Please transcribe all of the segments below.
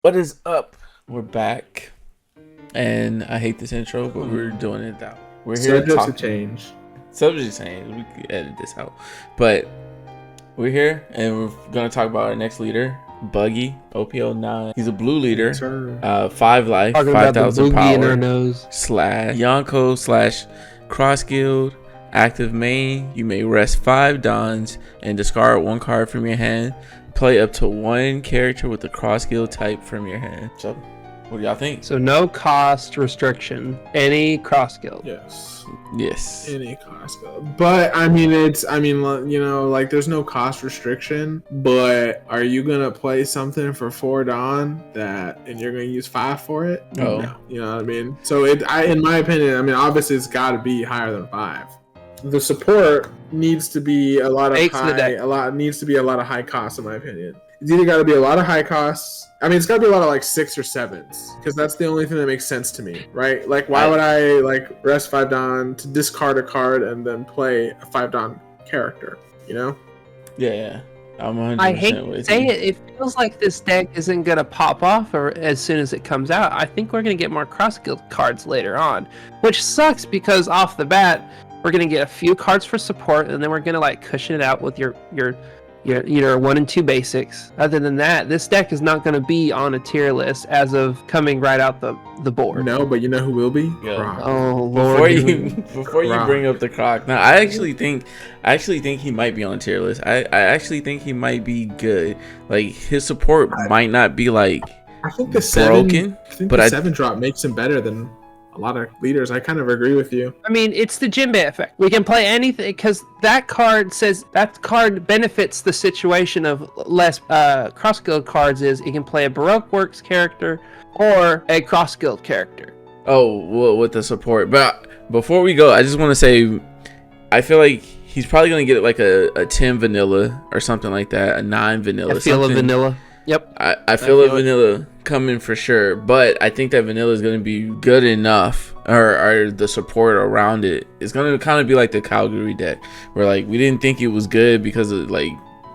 What is up? We're back, and I hate this intro, but we're doing it now. We're here Subject to talking. change. Subject to change. We could edit this out, but we're here, and we're gonna talk about our next leader, Buggy, OP09. He's a blue leader. Yes, sir. 5 life, Talking about the 5,000 boogie in our power. nose. Slash Yonko slash cross guild. Active main. You may rest 5 dons and discard 1 card from your hand. Play up to 1 character with the cross guild type from your hand. So, what do y'all think? So no cost restriction. Any cross guild. Yes. Yes. Any cost go. But there's no cost restriction. But are you gonna play something for 4 Dawn and you're gonna use 5 for it? Oh. No. You know what I mean? So in my opinion, obviously it's got to be higher than 5. The support needs to be a lot of needs to be a lot of high costs, in my opinion. It's either got to be a lot of high costs. It's got to be a lot of 6 or 7s, because that's the only thing that makes sense to me, right? Like, why would I rest 5 Dawn to discard a card and then play a 5 Dawn character? You know? Yeah. I'm 100% I hate to say it. It feels like this deck isn't gonna pop off or as soon as it comes out. I think we're gonna get more cross guild cards later on, which sucks because off the bat we're gonna get a few cards for support, and then we're gonna cushion it out with your 1 and 2 basics. Other than that, this deck is not gonna be on a tier list as of coming right out the board. No, but you know who will be? Yeah. Croc. Oh Lord! Before you bring up the Croc, now I actually think he might be on the tier list. I actually think he might be good. Like, his support might not be I think the 7 broken, but the 7 drop makes him better than a lot of leaders. I kind of agree with you. It's the Jinbei effect. We can play anything because that card benefits the situation of less cross guild cards. Is it can play a Baroque Works character or a cross guild character. Oh, well, with the support. But before we go, I just want to say, I feel like he's probably gonna get a 10 vanilla or something like that, a 9 vanilla. I feel a vanilla. Yep. I feel a vanilla coming for sure, but I think that vanilla is going to be good enough, or the support around it is going to kind of be like the Calgary deck, where we didn't think it was good because of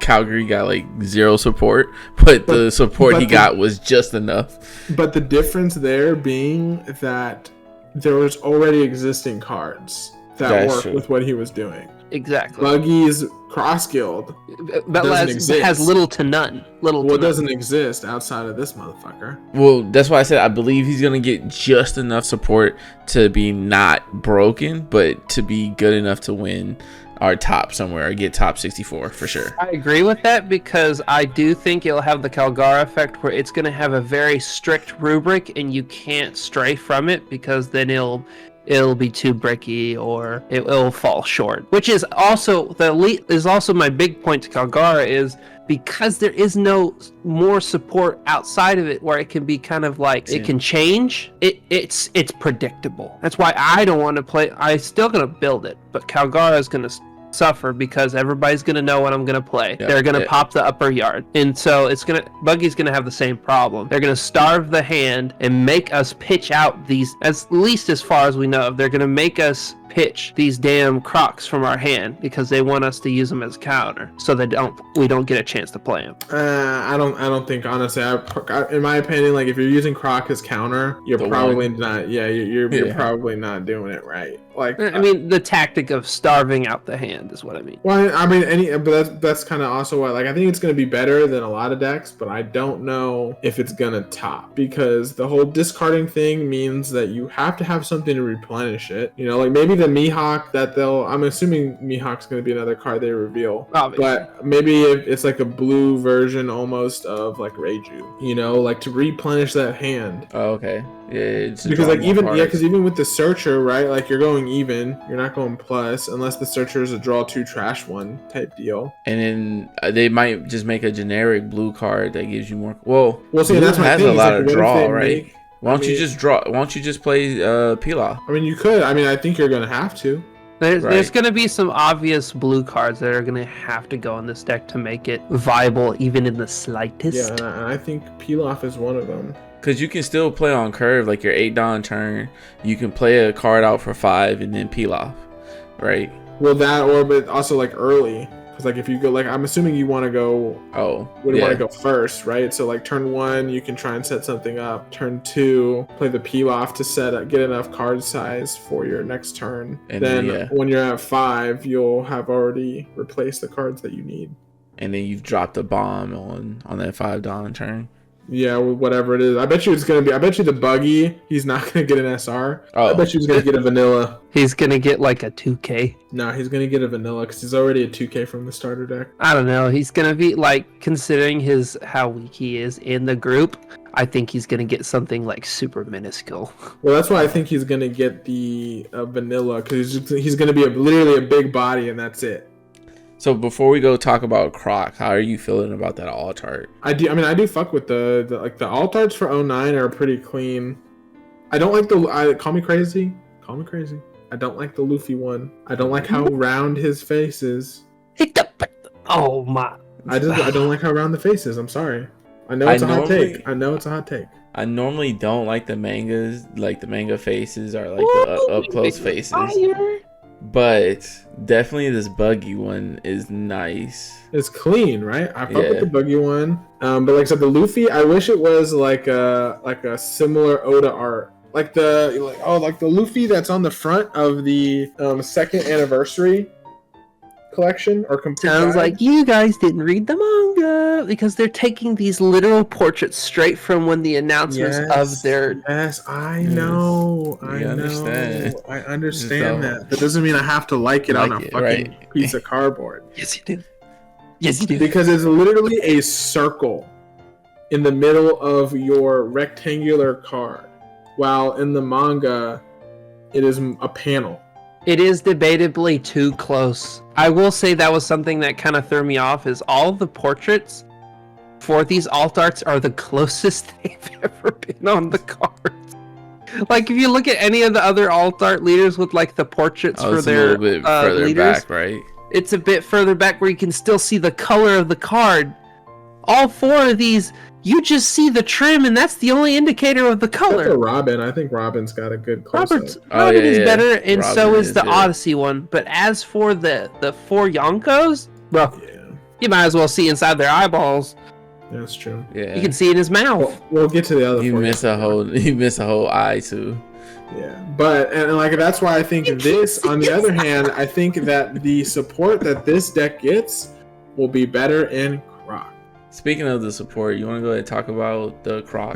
Calgary got 0 support, but the support he got was just enough. But the difference there being that there was already existing cards that worked with what he was doing. Exactly. Buggy's cross guild has little to none. Doesn't exist outside of this motherfucker. Well, that's why I said I believe he's gonna get just enough support to be not broken, but to be good enough to win our top somewhere or get top 64 for sure. I agree with that because I do think it'll have the Calgara effect where it's going to have a very strict rubric and you can't stray from it, because then it'll be too bricky or it'll fall short. Which is also my big point to Calgara, is because there is no more support outside of it where it can be kind of it can change. It's predictable. That's why I don't want to play. I'm still gonna build it, but Calgara is gonna suffer because everybody's gonna know what I'm gonna play. They're gonna pop the upper yard, and so Buggy's gonna have the same problem. They're gonna starve the hand and make us pitch out these, at least as far as we know. They're gonna make us pitch these damn Crocs from our hand because they want us to use them as counter, so we don't get a chance to play them. I don't think, honestly. In my opinion, if you're using Croc as counter, you're probably not. Yeah, you're probably not doing it right. The tactic of starving out the hand is what I mean. Well, but that's kind of also why. I think it's going to be better than a lot of decks, but I don't know if it's going to top, because the whole discarding thing means that you have to have something to replenish it. Maybe the Mihawk I'm assuming Mihawk's going to be another card they reveal. Obviously. But maybe it's a blue version almost of Reiju, to replenish that hand. Oh, okay. Yeah, because even with the searcher, right? You're going even, you're not going plus, unless the searcher is a draw 2 trash 1 type deal. And then they might just make a generic blue card that gives you more. Well, see, that's my has thing. a lot of draw, right? Why don't you just play Pilaf? You could. I think you're gonna have to. There's going to be some obvious blue cards that are going to have to go in this deck to make it viable, even in the slightest. Yeah, and I think Pilaf is one of them. Because you can still play on curve, your 8 Dawn turn. You can play a card out for 5 and then peel off, right? Well, but also early. Because like if you go, like I'm assuming you want to go. Want to go first, right? So like turn 1, you can try and set something up. Turn 2, play the peel off to get enough card size for your next turn. And then when you're at 5, you'll have already replaced the cards that you need. And then you've dropped a bomb on that 5 Dawn turn. Yeah, whatever it is. I bet you the Buggy, he's not going to get an SR. I bet you he's going to get a vanilla. He's going to get like a 2K. No, he's going to get a vanilla because he's already a 2K from the starter deck. I don't know. He's going to be like, considering how weak he is in the group, I think he's going to get something like super minuscule. Well, that's why I think he's going to get the vanilla because he's going to be literally a big body and that's it. So before we go talk about Croc, how are you feeling about that alt art? I do fuck with the alt arts for 09 are pretty clean. I don't like call me crazy. I don't like the Luffy one. I don't like how round his face is. Oh my. I don't like how round the face is. I'm sorry. I know it's a hot take. I normally don't like the mangas, like the manga faces or like the up close faces. Fire. But definitely this Buggy one is nice. It's clean, right? I fuck with the Buggy one. But like I said, the Luffy, I wish it was like a similar Oda art. Like the Luffy that's on the front of the second anniversary collection or complete. Sounds like you guys didn't read the manga because they're taking these literal portraits straight from when the announcements of their. Yes, I know. I understand that. That doesn't mean I have to like it on a fucking piece of cardboard. Yes, you do. Yes, you do. Because it's literally a circle in the middle of your rectangular card, while in the manga, it is a panel. It is debatably too close. I will say that was something that kind of threw me off, is all the portraits for these alt arts are the closest they've ever been on the cards. Like, if you look at any of the other alt art leaders with, like, the portraits for their a little bit further leaders, back, right? It's a bit further back where you can still see the color of the card. All 4 of these, you just see the trim, and that's the only indicator of the color. Except for Robin, I think Robin's got a good close-up. Robin is better, and Robin so is the good Odyssey one. But as for the 4 Yonkos, bro, you might as well see inside their eyeballs. That's true. Yeah, you can see in his mouth. We'll get to the other. You miss a whole eye too. Yeah, but and like that's why I think this. On the other hand, I think that the support that this deck gets will be better in Croc. Speaking of the support, you want to go ahead and talk about the Croc?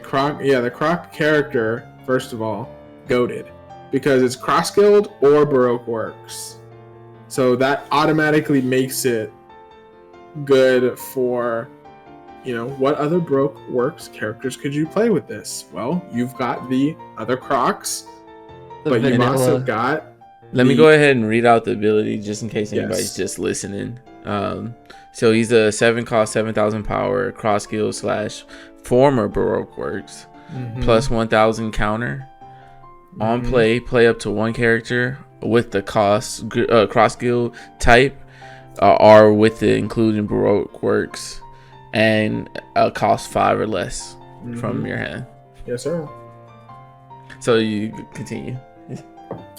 Croc. Yeah, the Croc character, first of all, goated. Because it's cross-skilled or Baroque works. So that automatically makes it good for, what other Baroque works characters could you play with this? Well, you've got the other Crocs, but you've also got... Let me go ahead and read out the ability just in case anybody's just listening. So he's a 7 cost, 7,000 power, cross skill / former Baroque works, plus 1,000 counter. On play up to 1 character with the cross skill type, or with the including Baroque works, and cost 5 or less from your hand. Yes, sir. So you continue.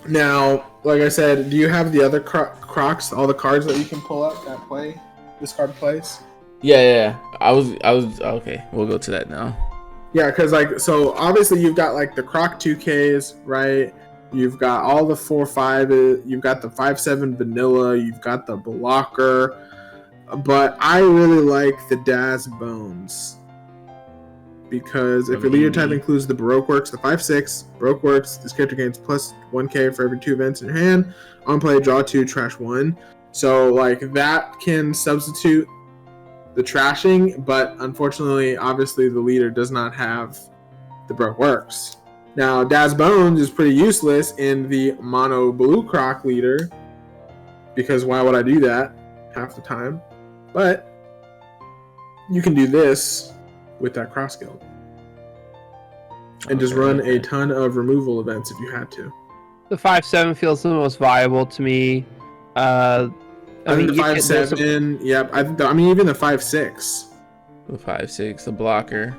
Now, like I said, do you have the other Crocs, all the cards that you can pull up that play? This card plays? Yeah. I was okay. We'll go to that now. Yeah, because so obviously you've got the Croc 2Ks, right? You've got all the 4/5. You've got the 5/7 vanilla. You've got the blocker. But I really like the Daz Bones. Because if your leader type includes the Baroque works, the 5/6 Baroque works, this character gains plus 1k for every 2 events in your hand. On play, draw 2, trash 1. So that can substitute the trashing, but unfortunately, obviously, the leader does not have the Baroque works. Now, Daz Bones is pretty useless in the mono blue Croc leader, because why would I do that half the time? But you can do this with that cross guild and just run a ton of removal events if you had to. The 5/7 feels the most viable to me. I mean, the 5/7. Yep. I mean, even the 5/6. The 5/6, the blocker.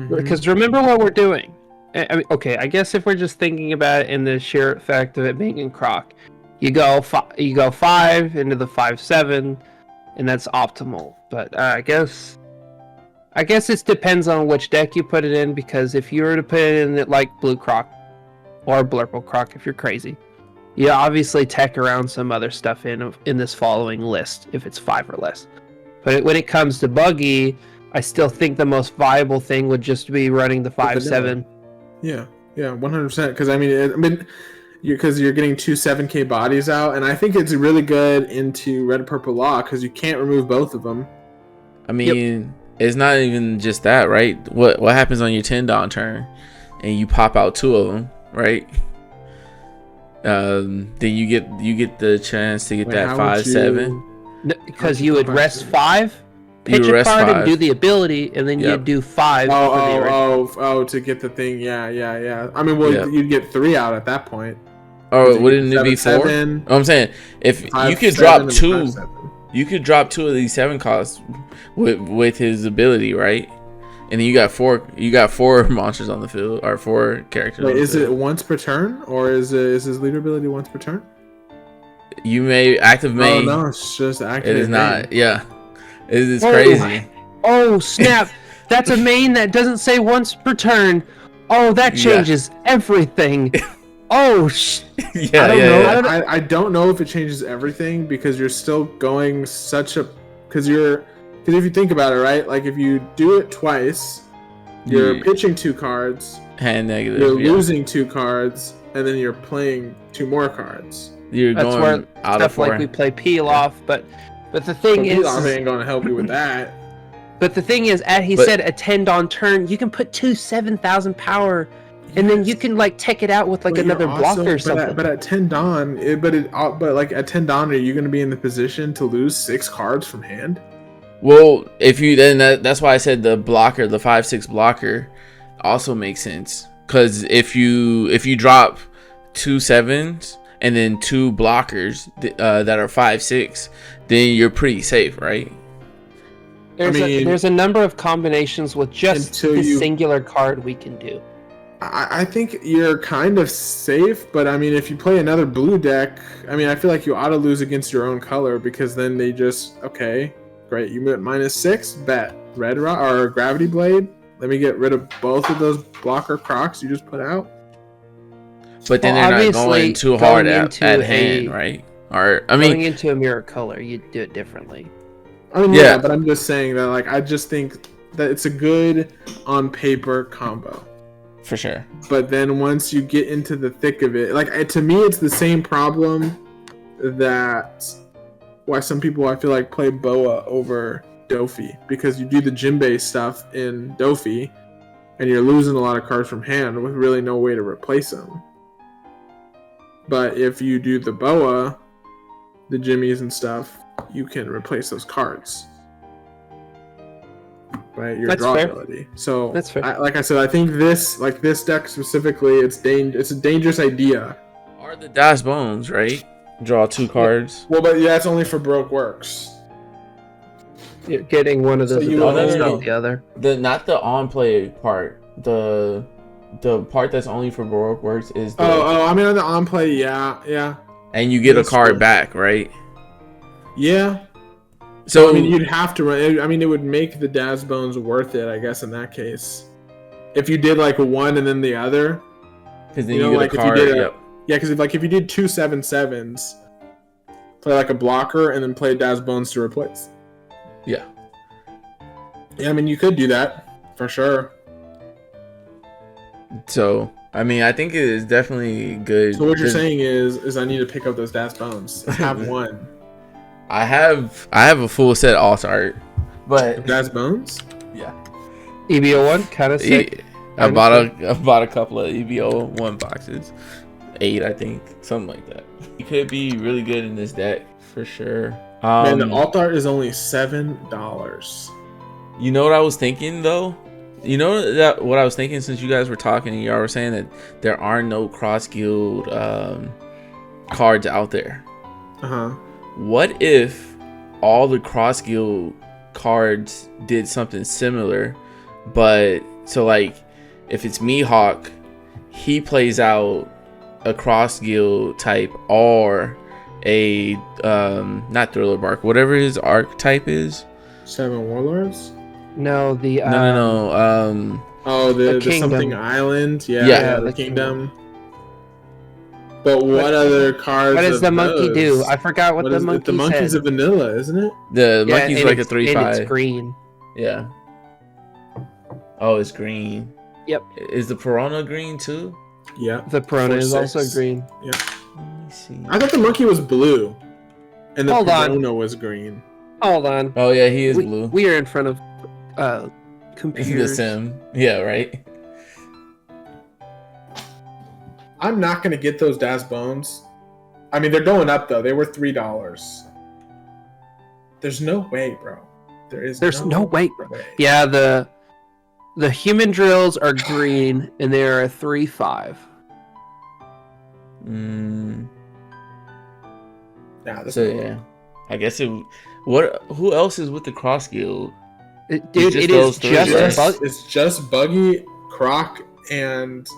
Because remember what we're doing. I guess if we're just thinking about it in the sheer fact of it being in Croc, you go 5 into the 5/7. and that's optimal. But I guess it depends on which deck you put it in, because if you were to put it in it like Blue Croc or Blurple Croc, if you're crazy, you obviously tech around some other stuff in this following list if it's 5 or less. But when it comes to Buggy, I still think the most viable thing would just be running the 5/7. Yeah, 100%. Because because you're getting 2 7K bodies out, and I think it's really good into Red Purple Law because you can't remove both of them. I mean, it's not even just that, right? What happens on your 10 down turn, and you pop out 2 of them, right? Then you get the chance to get that 5/7. Because you would rest 5, pitch a card and do the ability, and then you'd do 5. To get the thing. Yeah. I mean, you'd get 3 out at that point. Oh, wouldn't it be 4? I'm saying if you could drop 2, you could drop 2 of these 7 costs with his ability, right? And then you got 4 monsters on the field, or 4 characters. Wait, is it once per turn, or is his leader ability once per turn? You may active main. Oh no, it's just active. It is not. Yeah, it is crazy. Oh snap! That's a main that doesn't say once per turn. Oh, that changes everything. Oh I don't know if it changes everything, because you're still going because if you think about it, right? Like if you do it twice, you're pitching 2 cards, hand negative. You're losing 2 cards, and then you're playing 2 more cards. That's going where out stuff of 4. like we play peel off, but the thing is, peel off ain't gonna help you with that. But the thing is, said attend on turn, you can put 2 7,000 power, and then you can like tech it out with like another blocker or something. But at 10 Dawn, at 10 Dawn, are you gonna be in the position to lose 6 cards from hand? Well, if you that's why I said the blocker, the 5/6 blocker, also makes sense. Because if you drop 2 7s and then 2 blockers that are 5/6, then you're pretty safe, right? There's a number of combinations with just the singular card we can do. I think you're kind of safe, but I mean, if you play another blue deck, I mean, I feel like you ought to lose against your own color, because then they just, okay, great, you went -6, bet. Red Rock or Gravity Blade, let me get rid of both of those blocker Crocs you just put out. But then they're not going too hard at hand, right? Or going into a mirror color, you do it differently. I mean, yeah, but I'm just saying that, like, I just think that it's a good on paper combo. For sure. But then once you get into the thick of it, like, to me, it's the same problem that why some people, I feel like, play Boa over Dofi, because you do the Jinbei stuff in Dofi and you're losing a lot of cards from hand with really no way to replace them. But if you do the Boa, the Jimmies and stuff, you can replace those cards. Right, your draw ability. So that's fair. Like I said, I think this deck specifically, it's a dangerous idea. Are the Das Bones, right? Draw 2 cards. Well, but yeah, it's only for Broke Works. You're getting one of those. So the other. Not the on play part. The part that's only for Baroque Works is the... I mean, on the on play, yeah. And you get a card back, right? Yeah. So I mean, you'd have to run. I mean, it would make the Das Bones worth it, I guess, in that case. If you did like one and then the other, because then you get like a card. Because if you did 2 7/7s, play like a blocker and then play Das Bones to replace. Yeah. Yeah, I mean, you could do that for sure. So I mean, I think it is definitely good. So what you're saying is I need to pick up those Das Bones. I have one. I have a full set alt art, but Das Bones. Yeah. EBO 1 kind of sick. I bought a couple of EBO 1 boxes, 8 I think, something like that. It could be really good in this deck for sure. Man, the alt art is only $7. You know what I was thinking though? You know that what I was thinking, since you guys were talking and y'all were saying that there are no cross guild cards out there. What if all the cross guild cards did something similar, but so like if it's Mihawk, he plays out a cross guild type, or a not thriller bark, whatever his archetype is. 7 warlords. No, the No. Oh, the kingdom. something island. Yeah. Yeah, the kingdom. But what other cards? What does the monkey do? I forgot what the monkey The monkey's said. a vanilla, isn't it? The monkey's like a and 3/5. it's green. Yeah. Oh, it's green. Yep. Is the Piranha green too? Yeah. The Piranha is 4/6. also green. Yeah. Let me see. I thought the monkey was blue, and the Hold on. Piranha was green. Hold on. Oh yeah, he is blue. We are in front of The computers. sim. Yeah, right. I'm not gonna get those Das Bones. I mean, they're going up though. They were $3. There's no way, bro. There's no way, bro. Yeah, the human drills are green and they are a 3/5. Nah, So yeah, I guess it. What? Who else is with the Cross Guild? Dude, it is just it's just Buggy, Croc, and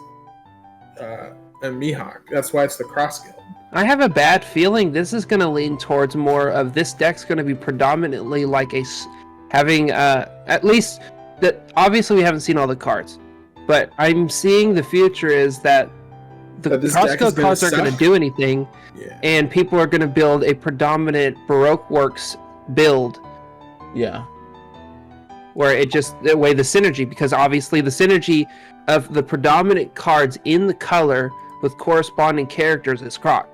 Mihawk. That's why it's the Cross Guild. I have a bad feeling this is going to lean towards more of this deck's going to be predominantly like having at least that. Obviously, we haven't seen all the cards, but I'm seeing the future is that the Cross Guild cards aren't going to do anything, and people are going to build a predominant Baroque Works build. Yeah. Where it just the way the synergy, because obviously the synergy of the predominant cards in the color with corresponding characters is Croc.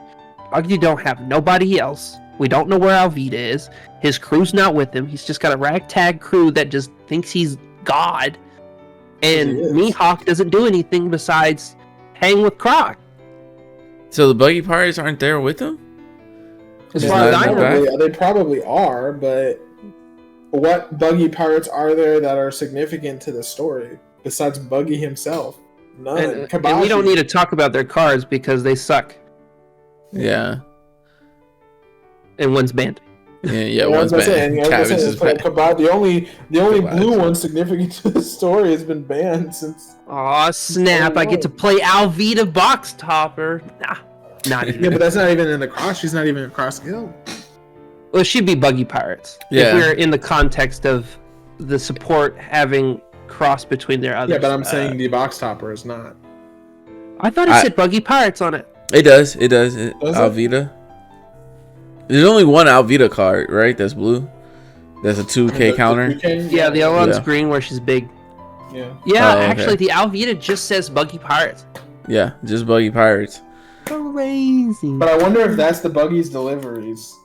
Buggy don't have nobody else. We don't know where Alvida is. His crew's not with him. He's just got a ragtag crew that just thinks he's God. And Mihawk doesn't do anything besides hang with Croc. So the Buggy Pirates aren't there with him? As far as I know, they probably are, but what Buggy Pirates are there that are significant to the story besides Buggy himself? None. And we don't need to talk about their cards because they suck. Yeah. And one's banned. Yeah, one's banned. The only blue one significant to the story has been banned since. Aw, snap! I get to play Alvida Box Topper. Nah, not even. Yeah, but that's not even in the cross. She's not even across guild. Well, it should be Buggy Pirates. Yeah. If we're in the context of the support having cross between their others. Yeah, but I'm saying the box topper is not. I thought it said Buggy Pirates on it. It does. Alvida. There's only one Alvida card, right? That's blue. That's a 2K counter. Yeah, the other one's green where she's big. Yeah. Yeah, actually, the Alvida just says Buggy Pirates. Yeah, just Buggy Pirates. Crazy. But I wonder if that's the Buggy's deliveries.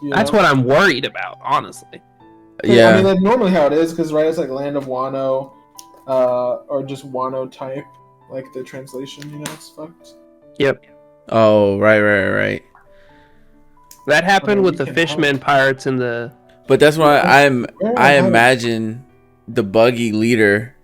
That's what I'm worried about, honestly. Yeah. I mean, that's normally how it is, because right, it's like Land of Wano, or just Wano type, like the translation, it's fucked. Yep. Oh, right. That happened with the Fishmen Pirates in the. But that's why I imagine the Buggy leader,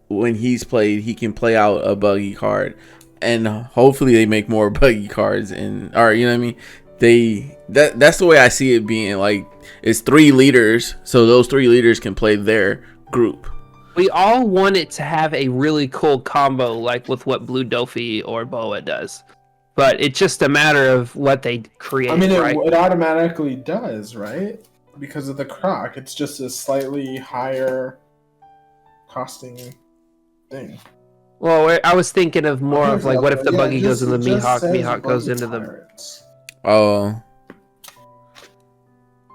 when he's played, he can play out a Buggy card, and hopefully they make more Buggy cards, or you know what I mean. That's the way I see it being. Like, it's 3 leaders, so those 3 leaders can play their group. We all want it to have a really cool combo, like with what Blue Dofi or Boa does. But it's just a matter of what they create. I mean, it automatically does, right? Because of the Croc. It's just a slightly higher costing thing. Well, I was thinking of more of like, what if the Buggy goes into the Mihawk goes into the. Oh.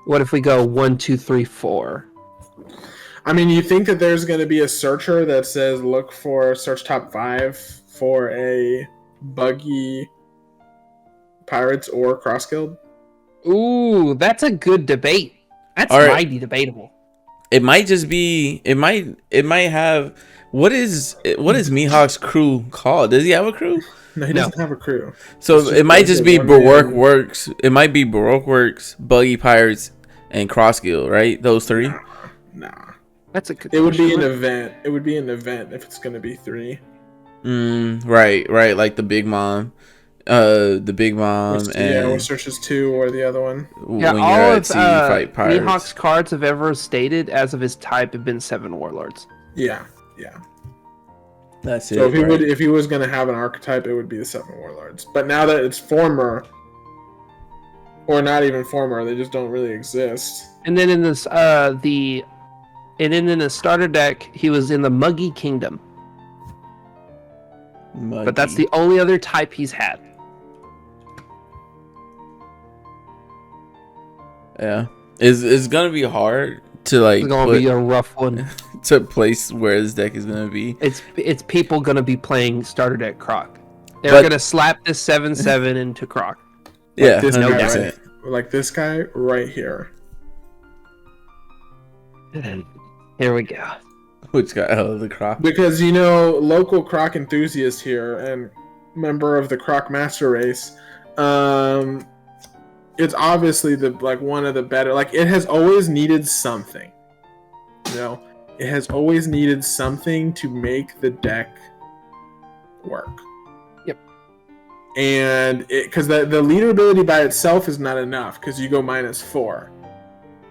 What if we go 1, 2, 3, 4? I mean, you think that there's going to be a searcher that says look for search top 5 for a Buggy Pirates or Cross Guild? Ooh, that's a good debate. That's mighty debatable. It might just be. It might have. What is Mihawk's crew called? Does he have a crew? No, he doesn't have a crew. So it might just be Baroque Works. It might be Baroque Works, Buggy Pirates, and Cross Guild, right? Those 3. Nah. That's a good. It would be an event. It would be an event if it's going to be 3. Right. Like the Big Mom. Or searches 2 or the other one. Yeah, all of Mihawk's cards have ever stated as of his type have been 7 warlords. Yeah. That's it. So if he was going to have an archetype, it would be the 7 warlords. But now that it's former, or not even former. They just don't really exist. And then in this in the starter deck, he was in the Muggy Kingdom. Muggy. But that's the only other type he's had. Yeah, it's gonna be hard to like. It's gonna be a rough one to place where his deck is gonna be. It's people gonna be playing starter deck Croc. They're gonna slap this 7/7 into Croc. Yeah, this 100%. Like this guy right here. Here we go. Which guy? Oh, the Croc. Because local Croc enthusiast here and member of the Croc Master Race. It's obviously one of the better. Like, it has always needed something. It has always needed something to make the deck work. Yep. And because the leader ability by itself is not enough, because you go -4.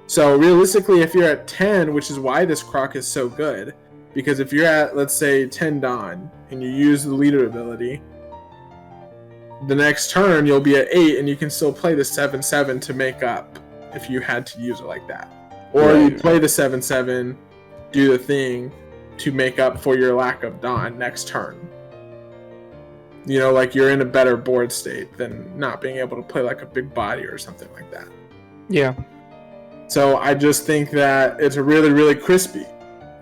So realistically, if you're at 10, which is why this Croc is so good, because if you're at, let's say, 10 Dawn and you use the leader ability, the next turn you'll be at 8 and you can still play the 7/7 to make up if you had to use it like that. Or you play the 7/7, do the thing to make up for your lack of Dawn next turn. Like you're in a better board state than not being able to play like a big body or something like that. Yeah. So I just think that it's really, really crispy,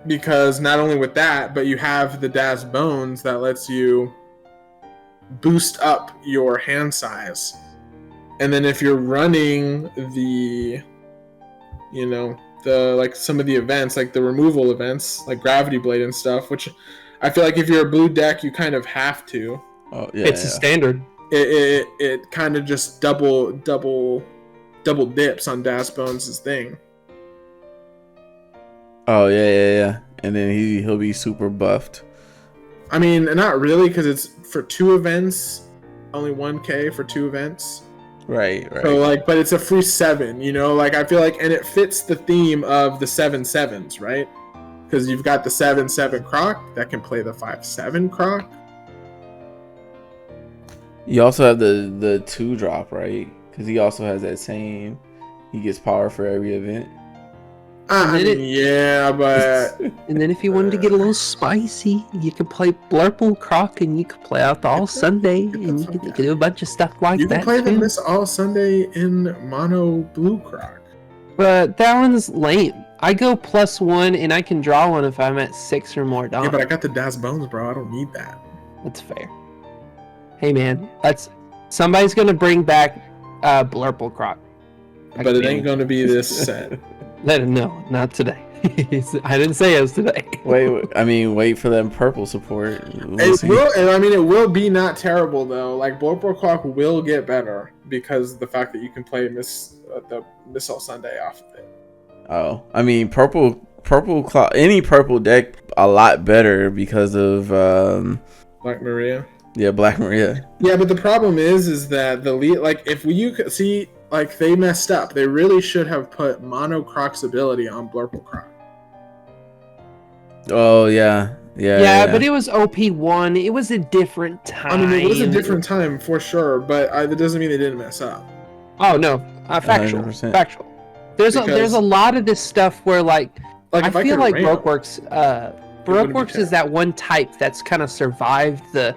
because not only with that, but you have the Das Bones that lets you boost up your hand size. And then if you're running the some of the events, like the removal events, like Gravity Blade and stuff, which I feel like if you're a blue deck, you kind of have to. Oh, yeah, it's a standard. It kind of just double dips on Das Bones' thing. Oh yeah. And then he'll be super buffed. I mean, not really, because it's for 2 events, only 1K for 2 events. Right. So but it's a free 7, I feel like, and it fits the theme of the 7/7s, right? Because you've got the 7/7 Croc that can play the 5/7 Croc. You also have the 2-drop, right? Because he also has that same. He gets power for every event. Yeah, but and then if you wanted to get a little spicy, you could play Blurple Croc, and you could play out the All Sunday, and you could do a bunch of stuff like that. You can play the Miss All Sunday in mono blue Croc. But that one's lame. I go +1, and I can draw one if I'm at 6 or more Dawn. Yeah, but I got the Das Bones, bro. I don't need that. That's fair. Hey, man, somebody's gonna bring back Blurple Croc. But it ain't gonna be this set. Let him know, not today. I didn't say it was today. Wait for them purple support. It will be not terrible though. Like Blurple Croc will get better because of the fact that you can play the Missile Sunday off of it. Oh, purple clock. Any purple deck a lot better because of Black Maria. Yeah, Black Maria. Yeah, but the problem is that the lead, like if you see, like they messed up. They really should have put Mono Croc's ability on Blurple Croc. Oh yeah. But it was OP1. It was a different time. I mean, it was a different time for sure, but that doesn't mean they didn't mess up. Oh no, factual. 100%. Factual. There's a lot of this stuff where I feel like Brokeworks is that one type that's kind of survived the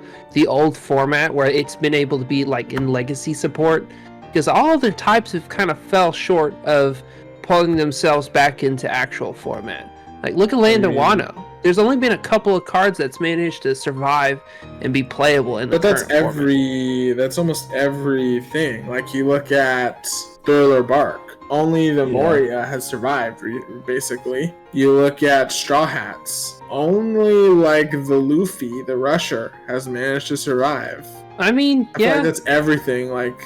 old format where it's been able to be like in legacy support, because all other types have kind of fell short of pulling themselves back into actual format. Like look at Land of Wano. There's only been a couple of cards that's managed to survive and be playable in the current format. That's almost everything. Like you look at Thriller Bark. Only the Moria has survived, basically. You look at Straw Hats. Only like the Luffy, the Rusher, has managed to survive. I mean, I feel like that's everything. Like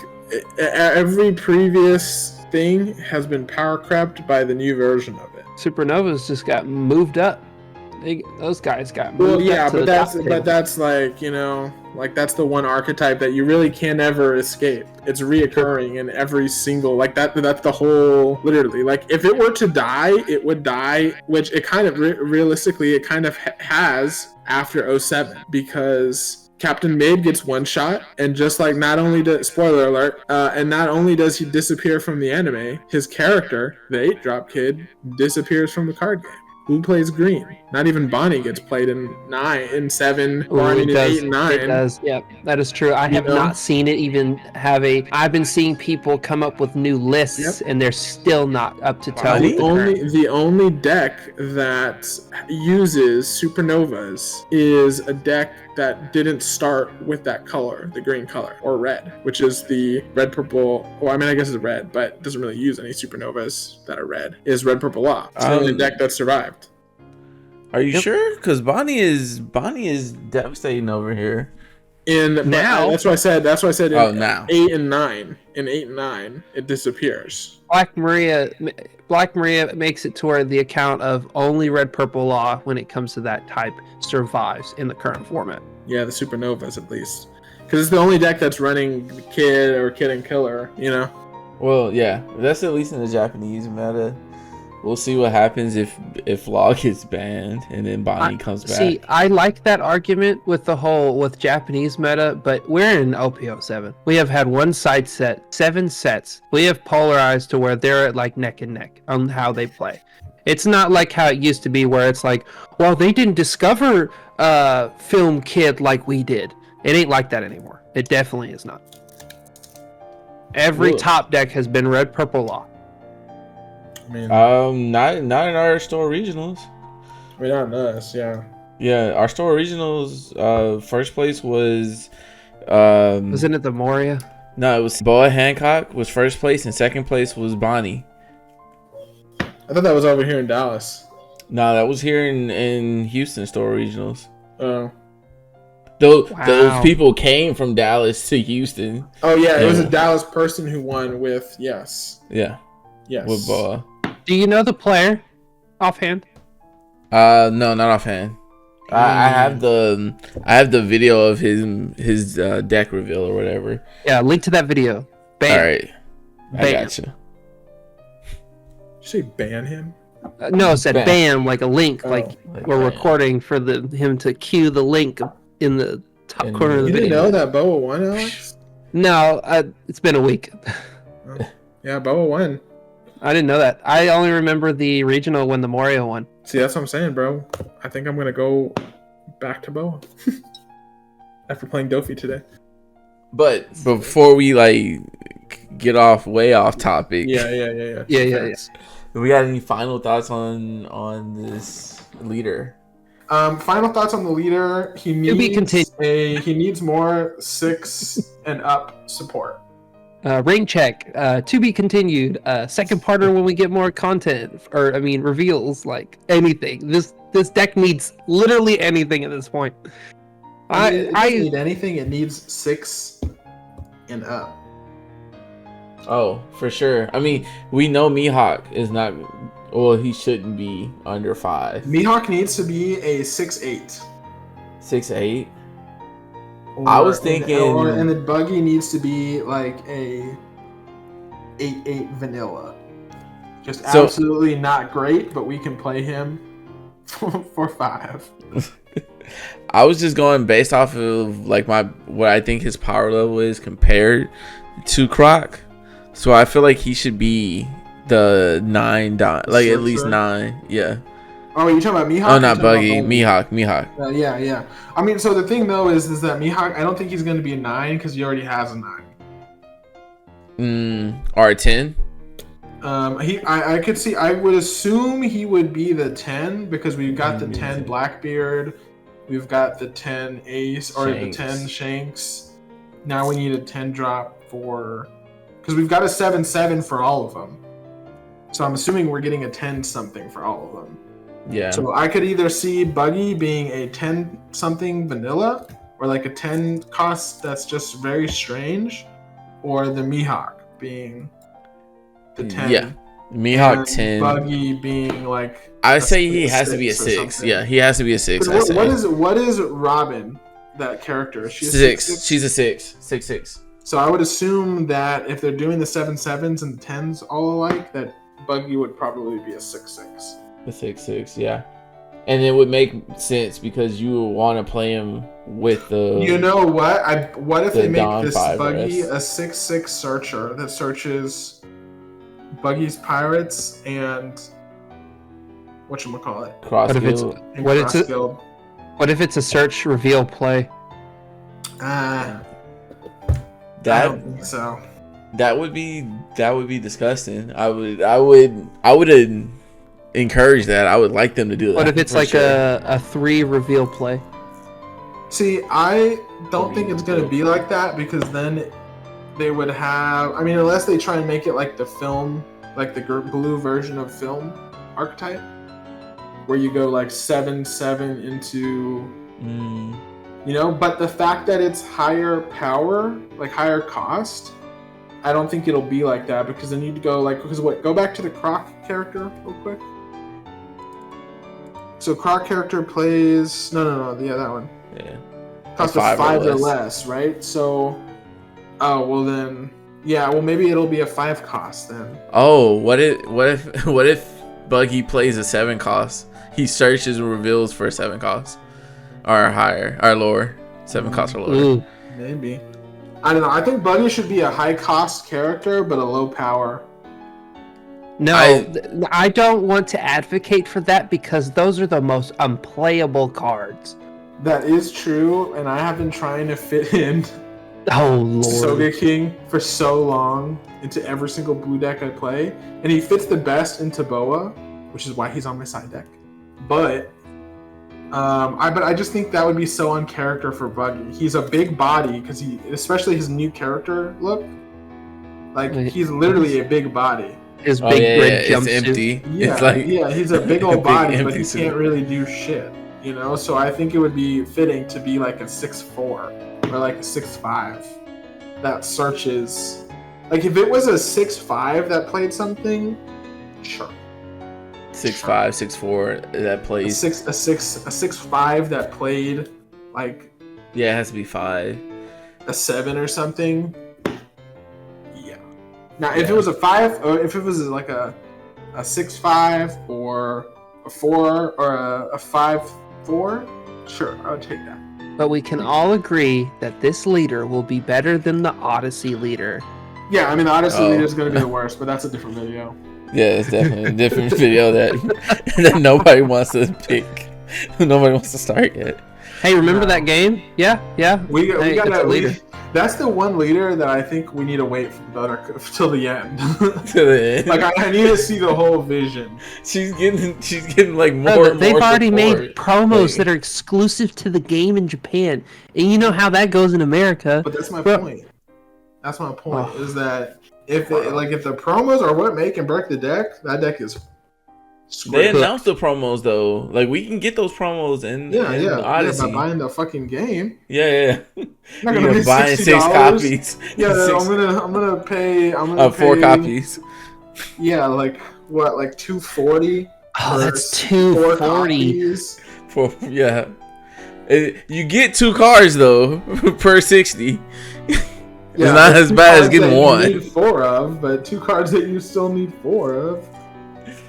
every previous thing has been power crept by the new version of it. Supernovas just got moved up. Those guys got moved up to that's like, that's the one archetype that you really can never escape. It's reoccurring in every single, that's the whole, literally, like if it were to die, it would die, which it kind of realistically it kind of has after 07, because Captain Mid gets one shot, and just like not only does spoiler alert, and not only does he disappear from the anime, his character, the 8-drop kid, disappears from the card game. Who plays green? Not even Bonnie gets played in 7, or I mean in 8 and 9. It does. Yeah, that is true. I have not seen it even have a. I've been seeing people come up with new lists, and they're still not up to toe. The only deck that uses supernovas is a deck that didn't start with that color, the green color, or red, which is the red purple. Well, I mean, I guess it's red, but it doesn't really use any supernovas that are red. Is red purple law? It's the only deck that survived. Are you sure? Because Bonnie is devastating over here. Now that's what I said. Now 8 and 9. In 8 and 9, it disappears. Black Maria makes it to where the account of only red purple law when it comes to that type survives in the current format. Yeah, the supernovas at least, because it's the only deck that's running Kid or Kid and Killer. Well, yeah, that's at least in the Japanese meta. We'll see what happens if Law gets banned and then Bonnie comes back. See, I like that argument with Japanese meta, but we're in OP07. We have had one side set, 7 sets. We have polarized to where they're like neck and neck on how they play. It's not like how it used to be where it's like, well, they didn't discover Film Kid like we did. It ain't like that anymore. It definitely is not. Every top deck has been red purple Law. I mean, not in our store regionals. I mean, not us, yeah. Yeah, our store regionals. First place was. Wasn't it the Moria? No, it was Boa Hancock was first place, and second place was Bonnie. I thought that was over here in Dallas. No, that was here in Houston store regionals. Oh. Those people came from Dallas to Houston. Oh yeah, it was a Dallas person who won with yes. Yeah. Yes. With Boa. Do you know the player offhand? No, not offhand. I have the video of his deck reveal or whatever. Yeah, link to that video. Bam. All right, I got you. Did you say ban him? No, it said bam, like a link, like we're recording for him to cue the link in the top corner of the video. You didn't know that Boa won, Alex? No, it's been a week. Yeah, Boa won. I didn't know that. I only remember the regional when the Moria won. See, that's what I'm saying, bro. I think I'm going to go back to Boa after playing Dofi today. But before we get way off topic. Yeah. We got any final thoughts on this leader? Final thoughts on the leader. He needs more 6 and up support. Ring check, to be continued. Second parter when we get more content, reveals, like anything. This deck needs literally anything at this point. It doesn't need anything. It needs 6 and up. Oh, for sure. I mean, we know Mihawk is not. Well, he shouldn't be under 5. Mihawk needs to be a 6'8". 6'8". I was thinking, and the Buggy needs to be like a 8'8" vanilla. Just absolutely not great, but we can play him for 5. I was just going based off of what I think his power level is compared to Croc. So I feel like he should be the 9 at least 9. Yeah. Oh, you're talking about Mihawk? Oh, not Buggy. Mihawk. Yeah. I mean, so the thing though is that Mihawk, I don't think he's going to be a 9 because he already has a 9. Or a 10. I could see. I would assume he would be the 10 because we've got the 10 Blackbeard, we've got the 10 Ace or the 10 Shanks. Now we need a 10 drop because we've got a 7/7 for all of them. So I'm assuming we're getting a 10 something for all of them. Yeah. So I could either see Buggy being a 10 something vanilla, or like a 10 cost that's just very strange, or the Mihawk being the 10. Yeah. Mihawk 10. Buggy being like. I say he has to be a 6. Yeah, he has to be a 6. What is Robin? That character? Is she a 6? She's a 6. 6'6". So I would assume that if they're doing the 7/7s and the 10s all alike, that Buggy would probably be a 6'6". The 6'6", yeah. And it would make sense because you would want to play him with the. You know what? What if they make Dawn this 5S. Buggy a 6/6 searcher that searches Buggy's pirates and whatchamacallit? Crossfield. What if it's a search reveal play? I don't think so. That would be disgusting. I would encourage that. I would like them to do that. What if it's like a 3 reveal play? See, I don't think it's going to be like that because then they would have. I mean, unless they try and make it like the film, like the blue version of film Archetype, where you go like 7/7 into. You know, but the fact that it's higher power, like higher cost, I don't think it'll be like that because then you'd go like, go back to the Croc character real quick. So Croc character plays, no, yeah, that one. Yeah. Costs 5 or less, right? So, well then, yeah, well maybe it'll be a 5 cost then. Oh, what if Buggy plays a 7 cost? He searches and reveals for a 7 cost. Or higher, or lower. 7 costs or lower. Maybe. I don't know. I think Buggy should be a high cost character, but a low power. No, I don't want to advocate for that because those are the most unplayable cards. That is true, and I have been trying to fit in Sogeking for so long into every single blue deck I play, and he fits the best into Boa, which is why he's on my side deck. But I just think that would be so uncharacter for Buggy. He's a big body because especially his new character look, like he's literally a big body. His big red jumpsuit. It's empty. Yeah, he's a big old body, but he can't really do shit. You know, so I think it would be fitting to be like a 6/4 or like a 6/5 that searches. Like if it was a 6/5 that played something, sure. 6/5, 6/4 that plays a 6/5 that played like it has to be 5. A 7 or something. Yeah. Now if it was a 5 or if it was like a 6/5 or a 4 or a 5/4, sure, I would take that. But we can all agree that this leader will be better than the Odyssey leader. Yeah, I mean the Odyssey leader is going to be the worst, but that's a different video. Yeah, it's definitely a different video that nobody wants to pick. Nobody wants to start yet. Hey, remember that game? Yeah. We got a leader. That's the one leader that I think we need to wait till the end. To the end. Like I need to see the whole vision. She's getting like more. They've already made promos that are exclusive to the game in Japan, and you know how that goes in America. But that's my point. That's my point. Is that if the promos are what make and break the deck, that deck is. They announced the promos though. Like we can get those promos in Odyssey. By buying the fucking game. Yeah. I'm not gonna pay buying $60. 6 copies. Yeah, I'm gonna pay 4 copies. Yeah, like what, like $240? Oh, that's $240. Yeah. You get 2 cards though per 60. It's not as bad as getting 1. You need 4 of, but 2 cards that you still need 4 of.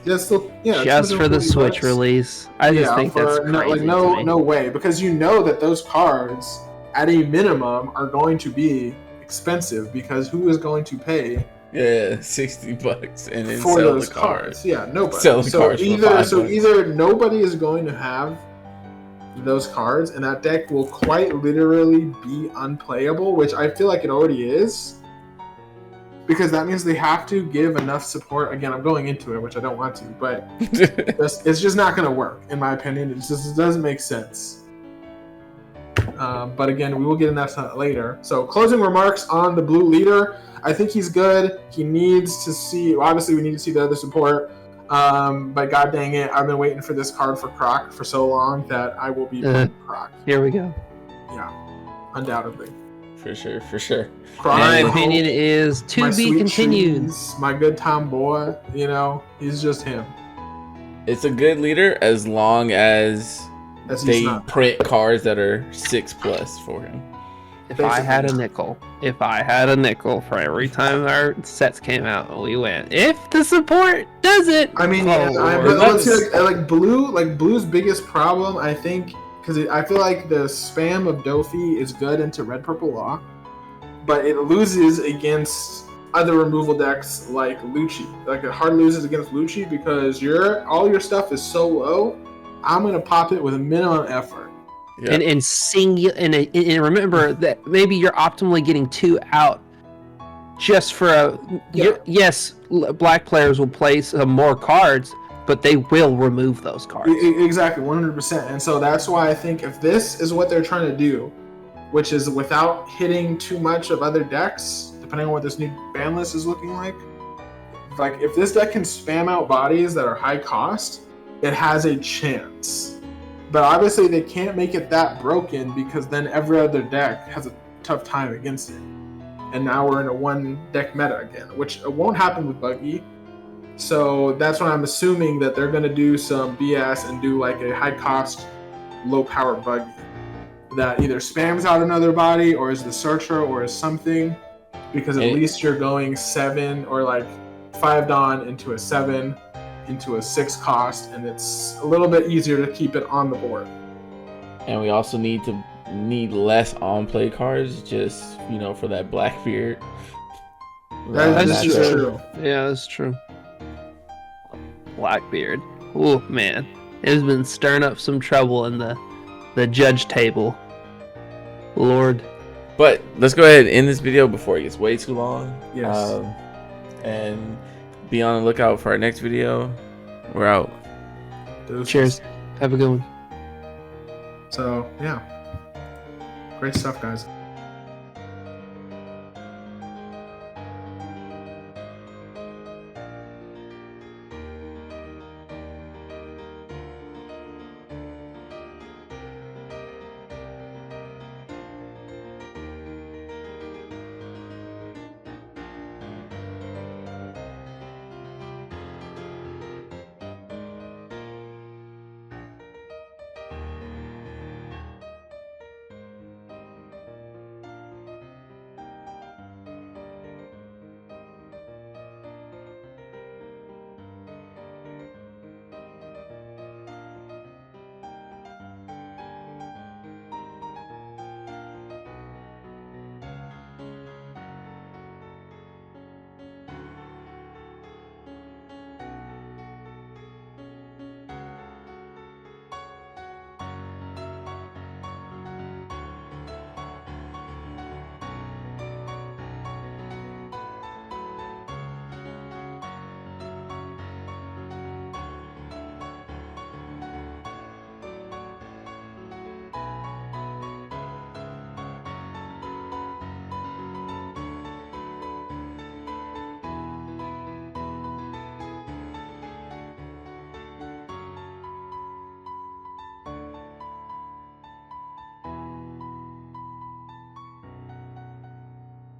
Just for the Switch release. I just think that's crazy. No way, because you know that those cards at a minimum are going to be expensive because who is going to pay $60 and then for sell those the card? Cards? Yeah, nobody. Sell the cards either nobody is going to have those cards and that deck will quite literally be unplayable, which I feel like it already is. Because that means they have to give enough support. Again, I'm going into it, which I don't want to, but it's just not going to work, in my opinion. It doesn't make sense. But again, we will get into that later. So, closing remarks on the blue leader. I think he's good. He needs to see. Obviously, we need to see the other support. But god dang it, I've been waiting for this card for Croc for so long that I will be playing Croc. Here we go. Yeah, undoubtedly. For sure. My opinion is to be continued. Trees, my good tomboy, he's just him. It's a good leader as long as they print cards that are 6+ for him. If I had a nickel for every time our sets came out, we went. If the support does it, I mean, let's see, like blue's biggest problem, I think, because I feel like the spam of Dofi is good into red purple law, but it loses against other removal decks like Lucci. Like it hard loses against Lucci because all your stuff is so low. I'm gonna pop it with a minimum effort. Yeah. And remember that maybe you're optimally getting 2 out just for yes, black players will play some more cards, but they will remove those cards. Exactly, 100%. And so that's why I think if this is what they're trying to do, which is without hitting too much of other decks, depending on what this new ban list is looking like if this deck can spam out bodies that are high cost, it has a chance. But obviously they can't make it that broken because then every other deck has a tough time against it. And now we're in a one deck meta again, which won't happen with Buggy. So that's why I'm assuming that they're going to do some BS and do like a high cost, low power Buggy that either spams out another body or is the searcher or is something, because at least you're going 7 or like 5 Dawn into a 7 into a 6 cost, and it's a little bit easier to keep it on the board. And we also need less on play cards, just for that Blackbeard. That's true. Yeah, that's true. Blackbeard. Oh man, it's been stirring up some trouble in the judge table. Lord. But let's go ahead and end this video before it gets way too long. Yes. And be on the lookout for our next video. We're out. Cheers. Have a good one. So, yeah. Great stuff, guys.